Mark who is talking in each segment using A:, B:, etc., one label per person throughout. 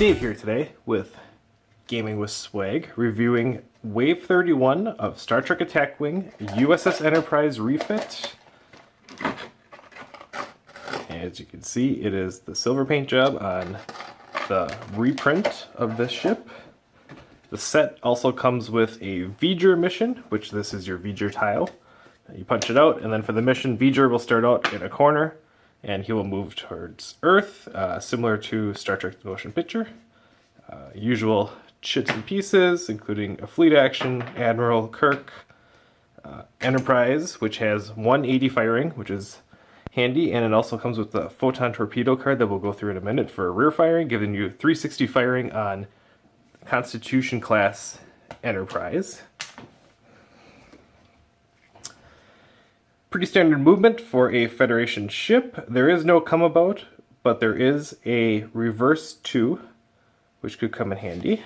A: Dave here today with Gaming with Swag, reviewing Wave 31 of Star Trek Attack Wing U.S.S. Enterprise refit. As you can see, it is the silver paint job on the reprint of this ship. The set also comes with a V'ger mission, which this is your V'ger tile. You punch it out, and then for the mission, V'ger will start out in a corner, and he will move towards Earth, similar to Star Trek The Motion Picture. Usual chits and pieces, including a fleet action, Admiral Kirk, Enterprise, which has 180 firing, which is handy, and it also comes with the Photon Torpedo card that we'll go through in a minute for rear firing, giving you 360 firing on Constitution class Enterprise. Pretty standard movement for a Federation ship. There is no come about, but there is a reverse 2, which could come in handy.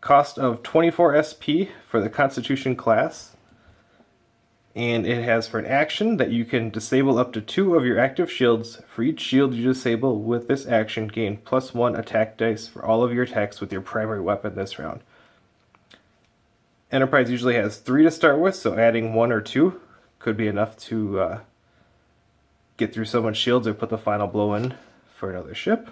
A: Cost of 24 SP for the Constitution class. And it has for an action that you can disable up to 2 of your active shields. For each shield you disable with this action, gain +1 attack dice for all of your attacks with your primary weapon this round. Enterprise usually has 3 to start with, so adding 1 or 2 could be enough to get through so much shields or put the final blow in for another ship.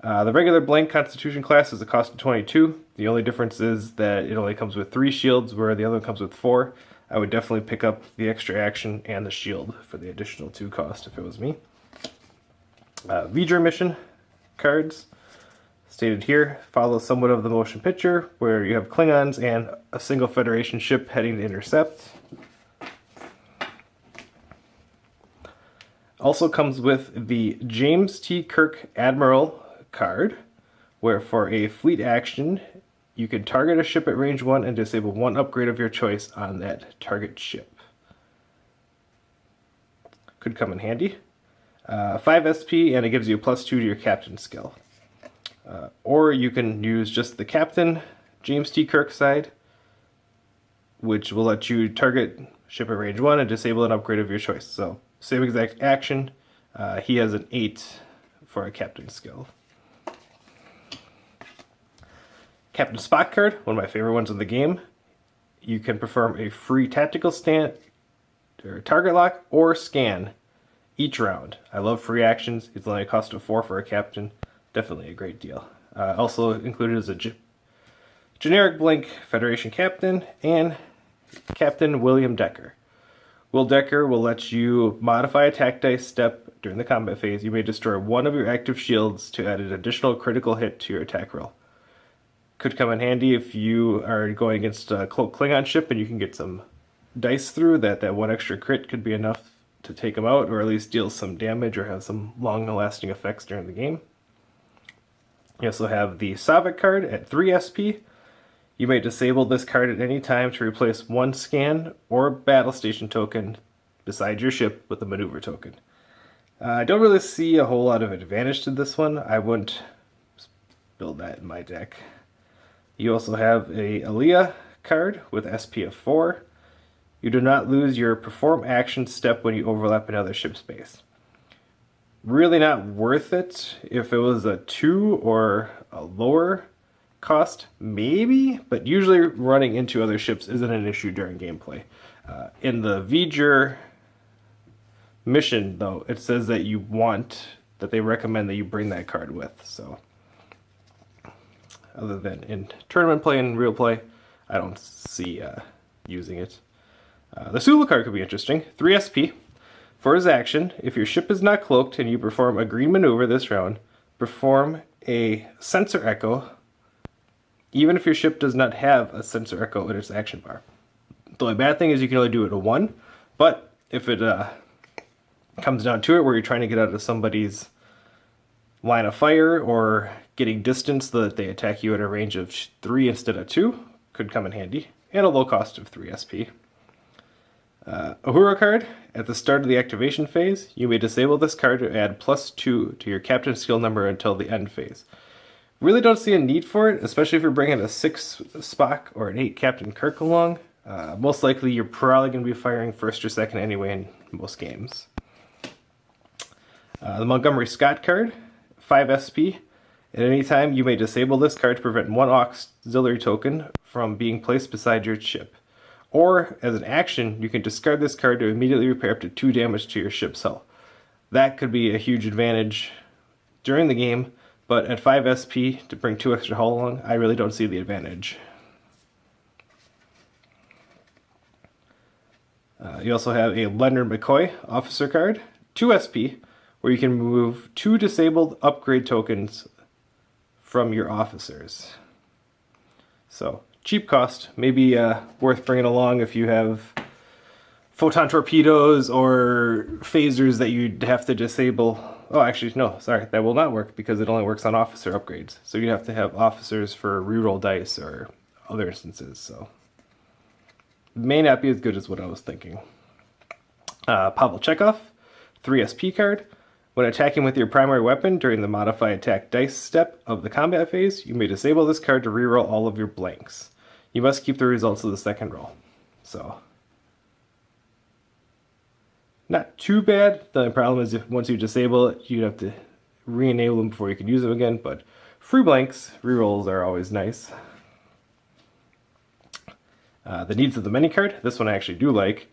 A: The regular blank Constitution class is a cost of 22. The only difference is that it only comes with 3 shields, where the other one comes with 4. I would definitely pick up the extra action and the shield for the additional 2 cost if it was me. V'ger mission cards. Stated here, follow somewhat of the motion picture, where you have Klingons and a single Federation ship heading to intercept. Also comes with the James T. Kirk Admiral card, where for a fleet action, you can target a ship at range 1 and disable 1 upgrade of your choice on that target ship. Could come in handy. 5 SP, and it gives you a +2 to your captain skill. Or you can use just the Captain James T. Kirk side, which will let you target ship at range 1 and disable an upgrade of your choice. So, same exact action. He has an 8 for a Captain skill. Captain Spock card, one of my favorite ones in the game. You can perform a free tactical stand, or target lock, or scan each round. I love free actions. It's only a cost of 4 for a Captain. Definitely a great deal. Also included is a generic blank Federation Captain and Captain William Decker. Will Decker will let you modify attack dice step during the combat phase. You may destroy 1 of your active shields to add an additional critical hit to your attack roll. Could come in handy if you are going against a cloaked Klingon ship and you can get some dice through. That 1 extra crit could be enough to take them out, or at least deal some damage or have some long-lasting effects during the game. You also have the Savik card at 3 SP. You may disable this card at any time to replace 1 scan or battle station token beside your ship with a maneuver token. I don't really see a whole lot of advantage to this one. I wouldn't build that in my deck. You also have a Aliyah card with SP of 4. You do not lose your perform action step when you overlap another ship space. Really not worth it. If it was a 2 or a lower cost, maybe, but usually running into other ships isn't an issue during gameplay. In the V'ger mission, though, it says that they recommend that you bring that card with, so other than in tournament play and real play, I don't see using it. The Sulu card could be interesting. 3 SP. For his action, if your ship is not cloaked and you perform a green maneuver this round, perform a sensor echo, even if your ship does not have a sensor echo in its action bar. The only bad thing is you can only do it a 1, but if it comes down to it where you're trying to get out of somebody's line of fire or getting distance so that they attack you at a range of 3 instead of 2, could come in handy, and a low cost of 3 SP. Uhura card, at the start of the activation phase, you may disable this card to add +2 to your captain skill number until the end phase. Really don't see a need for it, especially if you're bringing a 6 Spock or an 8 Captain Kirk along. Most likely you're probably going to be firing first or second anyway in most games. The Montgomery Scott card, 5 SP. At any time, you may disable this card to prevent one auxiliary token from being placed beside your ship. Or, as an action, you can discard this card to immediately repair up to 2 damage to your ship's hull. That could be a huge advantage during the game, but at 5 SP to bring 2 extra hull along, I really don't see the advantage. You also have a Leonard McCoy officer card, 2 SP, where you can remove 2 disabled upgrade tokens from your officers. So, cheap cost, maybe worth bringing along if you have Photon Torpedoes or phasers that you'd have to disable. Oh, actually, no, sorry, that will not work because it only works on officer upgrades. So you have to have officers for reroll dice or other instances, so may not be as good as what I was thinking. Pavel Chekhov, 3 SP card. When attacking with your primary weapon during the modify attack dice step of the combat phase, you may disable this card to reroll all of your blanks. You must keep the results of the second roll. So, not too bad. The only problem is if once you disable it, you'd have to re-enable them before you can use them again, but free blanks, rerolls are always nice. The Needs of the Many card, this one I actually do like.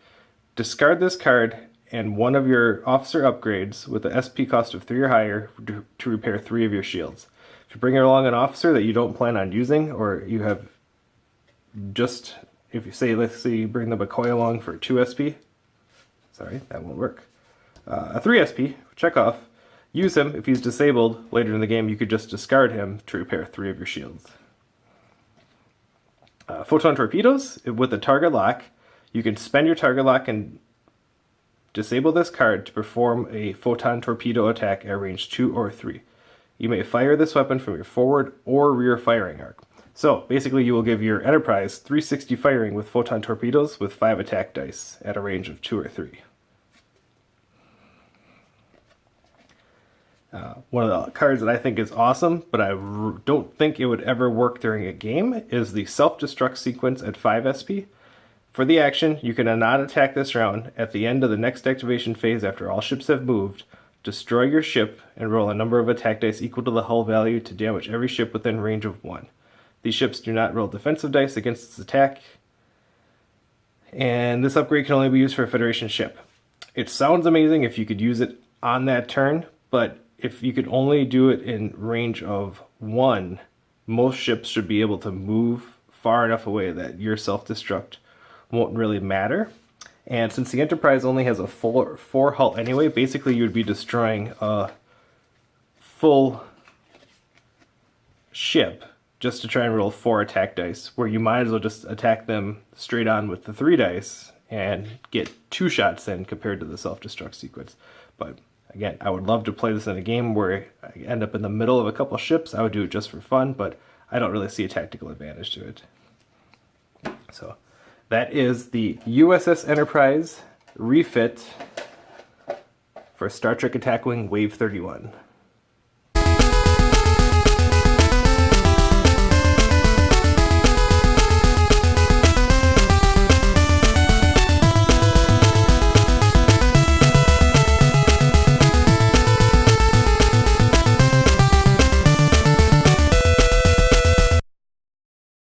A: Discard this card and one of your officer upgrades with a SP cost of 3 or higher to repair 3 of your shields. If you bring along an officer that you don't plan on using, or you have just, if you say, let's say you bring the McCoy along for 2 SP, sorry, that won't work. A 3 SP, check off, use him. If he's disabled later in the game, you could just discard him to repair 3 of your shields. Photon Torpedoes, with a target lock, you can spend your target lock and disable this card to perform a Photon Torpedo attack at range 2 or 3. You may fire this weapon from your forward or rear firing arc. So, basically you will give your Enterprise 360 firing with Photon Torpedoes with 5 attack dice at a range of 2 or 3. One of the cards that I think is awesome, but I don't think it would ever work during a game, is the Self-Destruct Sequence at 5 SP. For the action, you can not attack this round. At the end of the next activation phase after all ships have moved, destroy your ship and roll a number of attack dice equal to the hull value to damage every ship within range of 1. These ships do not roll defensive dice against its attack, and this upgrade can only be used for a Federation ship. It sounds amazing if you could use it on that turn, but if you could only do it in range of 1, most ships should be able to move far enough away that your self-destruct won't really matter. And since the Enterprise only has a 4 hull anyway, basically you would be destroying a full ship just to try and roll 4 attack dice, where you might as well just attack them straight on with the 3 dice and get 2 shots in compared to the self-destruct sequence. But again, I would love to play this in a game where I end up in the middle of a couple ships. I would do it just for fun, but I don't really see a tactical advantage to it. So that is the U.S.S. Enterprise refit for Star Trek Attack Wing Wave 31.